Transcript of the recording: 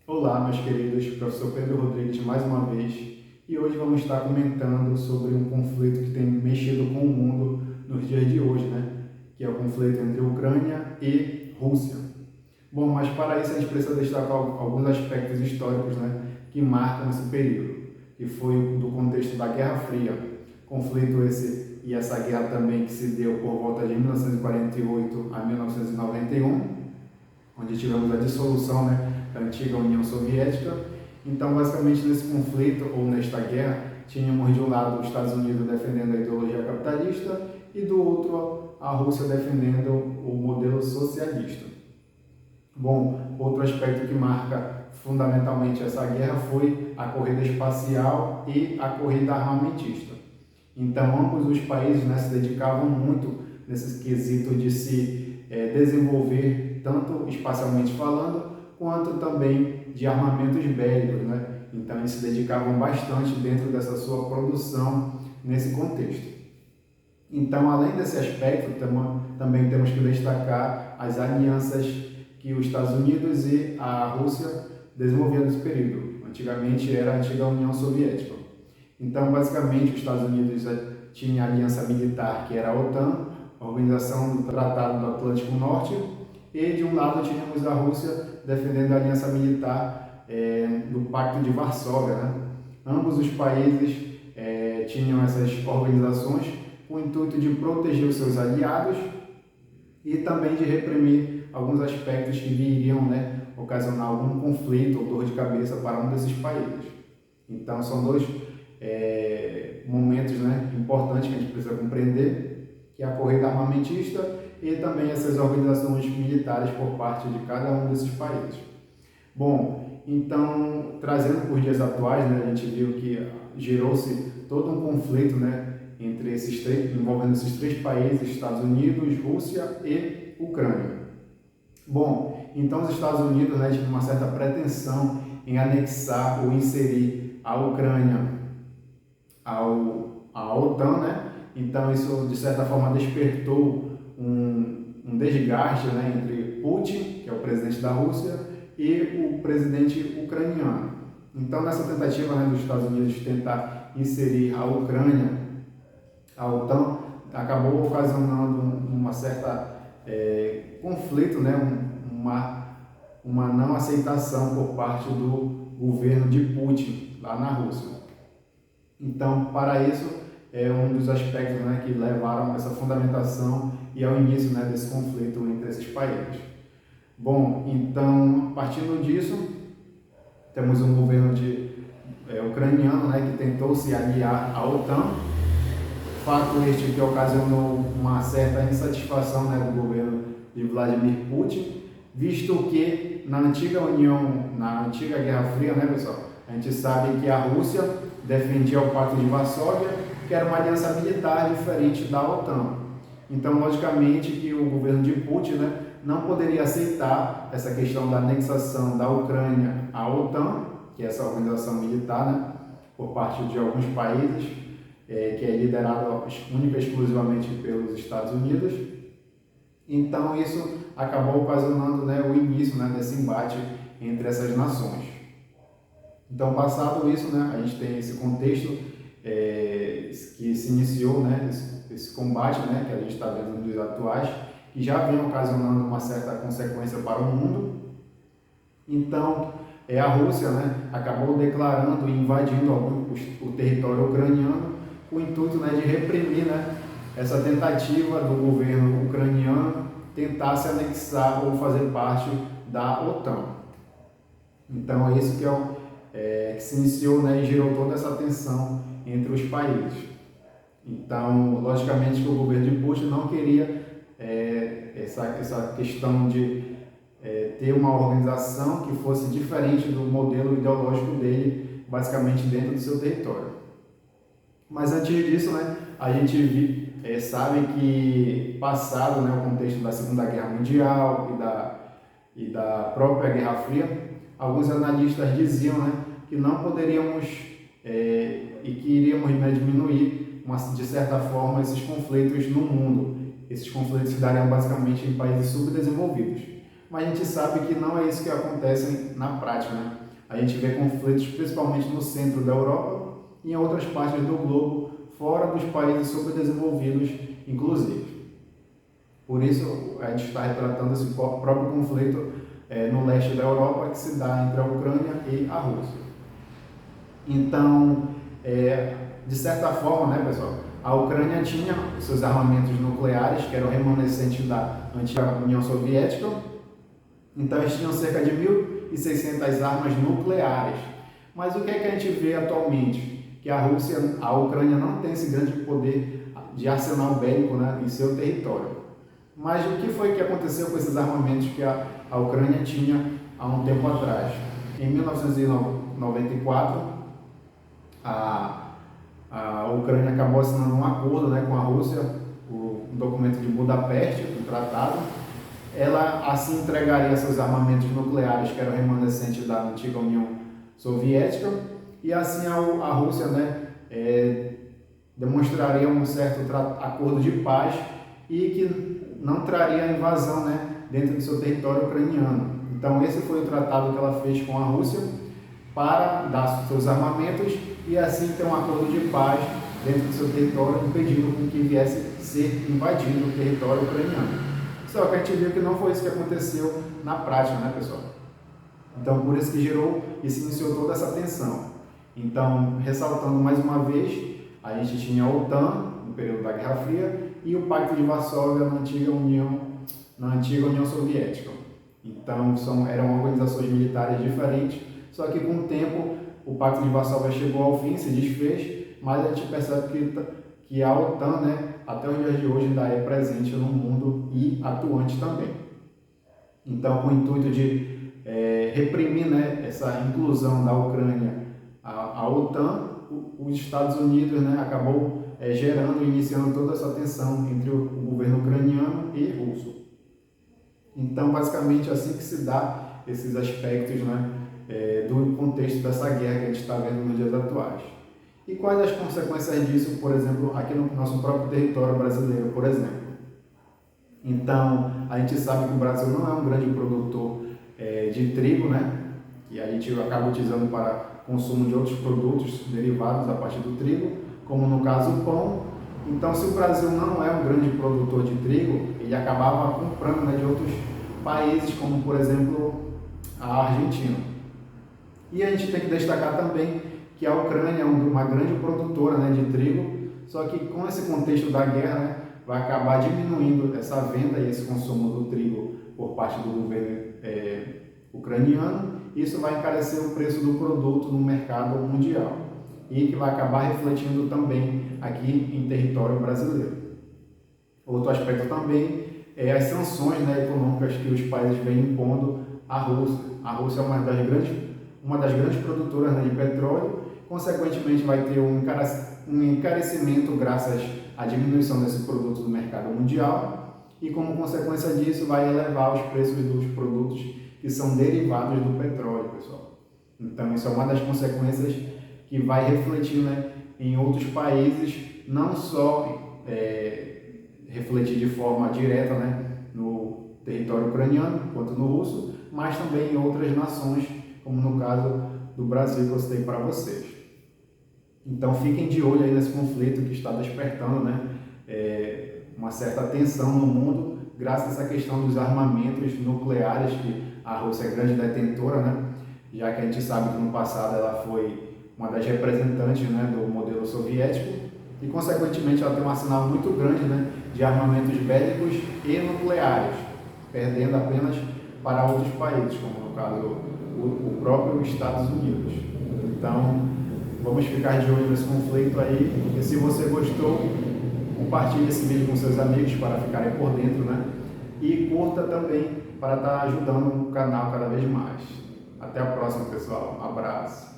Olá, meus queridos, professor Pedro Rodrigues mais uma vez, e hoje vamos estar comentando sobre um conflito que tem mexido com o mundo nos dias de hoje, que é o conflito entre Ucrânia e Rússia. Bom, mas para isso a gente precisa destacar alguns aspectos históricos, que marcam esse período, que foi do contexto da Guerra Fria, conflito esse e essa guerra também que se deu por volta de 1948 a 1991, onde tivemos a dissolução, da antiga União Soviética. Então, basicamente, nesse conflito ou nesta guerra, tínhamos de um lado os Estados Unidos defendendo a ideologia capitalista e do outro a Rússia defendendo o modelo socialista. Bom, outro aspecto que marca fundamentalmente essa guerra foi a corrida espacial e a corrida armamentista. Então, ambos os países se dedicavam muito nesse quesito de se desenvolver, tanto espacialmente falando, quanto também de armamentos bélicos. Então, eles se dedicavam bastante dentro dessa sua produção nesse contexto. Então, além desse aspecto, também temos que destacar as alianças que os Estados Unidos e a Rússia desenvolviam nesse período. Antigamente era a antiga União Soviética. Então, basicamente, os Estados Unidos tinham a aliança militar, que era a OTAN, a Organização do Tratado do Atlântico Norte, e de um lado tínhamos a Rússia defendendo a aliança militar do Pacto de Varsóvia. Ambos os países tinham essas organizações com o intuito de proteger os seus aliados e também de reprimir alguns aspectos que viriam ocasionar algum conflito ou dor de cabeça para um desses países. Então, são dois momentos importantes que a gente precisa compreender, que é a corrida armamentista e também essas organizações militares por parte de cada um desses países. Bom, então, trazendo para os dias atuais, a gente viu que gerou-se todo um conflito entre envolvendo esses três países, Estados Unidos, Rússia e Ucrânia. Bom, então os Estados Unidos tinham uma certa pretensão em anexar ou inserir a Ucrânia à OTAN, Então isso de certa forma despertou um desgaste entre Putin, que é o presidente da Rússia, e o presidente ucraniano. Então, nessa tentativa dos Estados Unidos de tentar inserir a Ucrânia à OTAN, acabou ocasionando uma certa conflito, uma não aceitação por parte do governo de Putin lá na Rússia. Então, para isso, é um dos aspectos que levaram a essa fundamentação e ao início desse conflito entre esses países. Bom, então, partindo disso, temos um governo ucraniano que tentou se aliar à OTAN, fato este que ocasionou uma certa insatisfação do governo de Vladimir Putin, visto que na antiga Guerra Fria, pessoal, a gente sabe que a Rússia defendia o Pacto de Varsóvia, que era uma aliança militar diferente da OTAN. Então, logicamente, que o governo de Putin não poderia aceitar essa questão da anexação da Ucrânia à OTAN, que é essa organização militar, por parte de alguns países, que é liderada única e exclusivamente pelos Estados Unidos. Então, isso acabou ocasionando o início desse embate entre essas nações. Então, passado isso, a gente tem esse contexto que se iniciou, esse combate, que a gente está vendo nos dias atuais, que já vem ocasionando uma certa consequência para o mundo. Então, a Rússia acabou declarando e invadindo o território ucraniano com o intuito de reprimir essa tentativa do governo ucraniano tentar se anexar ou fazer parte da OTAN. Então, é isso que se iniciou e gerou toda essa tensão entre os países. Então, logicamente que o governo de Putin não queria essa questão de ter uma organização que fosse diferente do modelo ideológico dele, basicamente dentro do seu território. Mas antes disso, a gente sabe que, passado o contexto da Segunda Guerra Mundial e da própria Guerra Fria, alguns analistas diziam que não poderíamos e que iríamos diminuir, de certa forma, esses conflitos no mundo. Esses conflitos se dariam basicamente em países subdesenvolvidos. mas a gente sabe que não é isso que acontece na prática, né? A gente vê conflitos principalmente no centro da Europa e em outras partes do globo, fora dos países subdesenvolvidos, inclusive. Por isso, a gente está retratando esse próprio conflito no leste da Europa, que se dá entre a Ucrânia e a Rússia. Então, de certa forma, né, pessoal, a Ucrânia tinha seus armamentos nucleares, que eram remanescentes da antiga União Soviética. Então, eles tinham cerca de 1.600 armas nucleares. Mas o que é que a gente vê atualmente? Que a Ucrânia não tem esse grande poder de arsenal bélico, né, em seu território. Mas o que foi que aconteceu com esses armamentos que a Ucrânia tinha há um tempo atrás? Em 1994, a Ucrânia acabou assinando um acordo, né, com a Rússia, o documento de Budapeste, um tratado. Ela assim entregaria seus armamentos nucleares, que eram remanescentes da antiga União Soviética, e assim a Rússia, né, demonstraria um certo acordo de paz e que não traria invasão, né, dentro do seu território ucraniano. Então esse foi o tratado que ela fez com a Rússia para dar seus armamentos e assim ter um acordo de paz dentro do seu território, impedindo com que viesse ser invadido o território ucraniano. Só que a gente viu que não foi isso que aconteceu na prática, né, pessoal? Então por isso que gerou e se iniciou toda essa tensão. Então, ressaltando mais uma vez, a gente tinha a OTAN no período da Guerra Fria e o Pacto de Varsóvia na antiga União Soviética. Então, eram organizações militares diferentes, só que com o tempo o Pacto de Varsóvia chegou ao fim, se desfez, mas a gente percebe que a OTAN, né, até os dias de hoje ainda é presente no mundo e atuante também. Então, com o intuito de reprimir, né, essa inclusão da Ucrânia à OTAN, os Estados Unidos, né, acabou gerando e iniciando toda essa tensão entre o governo ucraniano e russo. Então, basicamente, assim que se dá esses aspectos, né, do contexto dessa guerra que a gente está vendo nos dias atuais. E quais as consequências disso, por exemplo, aqui no nosso próprio território brasileiro, por exemplo? Então, a gente sabe que o Brasil não é um grande produtor de trigo, né, que a gente acaba utilizando para consumo de outros produtos derivados a partir do trigo, como no caso o pão. Então, se o Brasil não é um grande produtor de trigo, ele acabava comprando, né, de outros países, como por exemplo a Argentina. E a gente tem que destacar também que a Ucrânia é uma grande produtora, né, de trigo, só que com esse contexto da guerra, né, vai acabar diminuindo essa venda e esse consumo do trigo por parte do governo ucraniano. Isso vai encarecer o preço do produto no mercado mundial e que vai acabar refletindo também aqui em território brasileiro. Outro aspecto também é as sanções, né, econômicas que os países vêm impondo à Rússia. A Rússia é uma das grandes produtoras, né, de petróleo, consequentemente vai ter um encarecimento graças à diminuição desse produto no mercado mundial e como consequência disso vai elevar os preços dos produtos que são derivados do petróleo, pessoal. Então isso é uma das consequências que vai refletir, né, em outros países, não só refletir de forma direta, né, no território ucraniano quanto no russo, mas também em outras nações, como no caso do Brasil que eu citei para vocês. Então fiquem de olho aí nesse conflito que está despertando, né, uma certa tensão no mundo, graças a essa questão dos armamentos nucleares, que a Rússia é grande detentora, né, já que a gente sabe que no passado ela foi uma das representantes, né, do modelo soviético e, consequentemente, ela tem um arsenal muito grande, né, de armamentos bélicos e nucleares, perdendo apenas para outros países, como no caso o próprio Estados Unidos. Então, vamos ficar de olho nesse conflito aí, e se você gostou, compartilhe esse vídeo com seus amigos para ficarem por dentro, né? E curta também para estar ajudando o canal cada vez mais. Até a próxima, pessoal. Um abraço.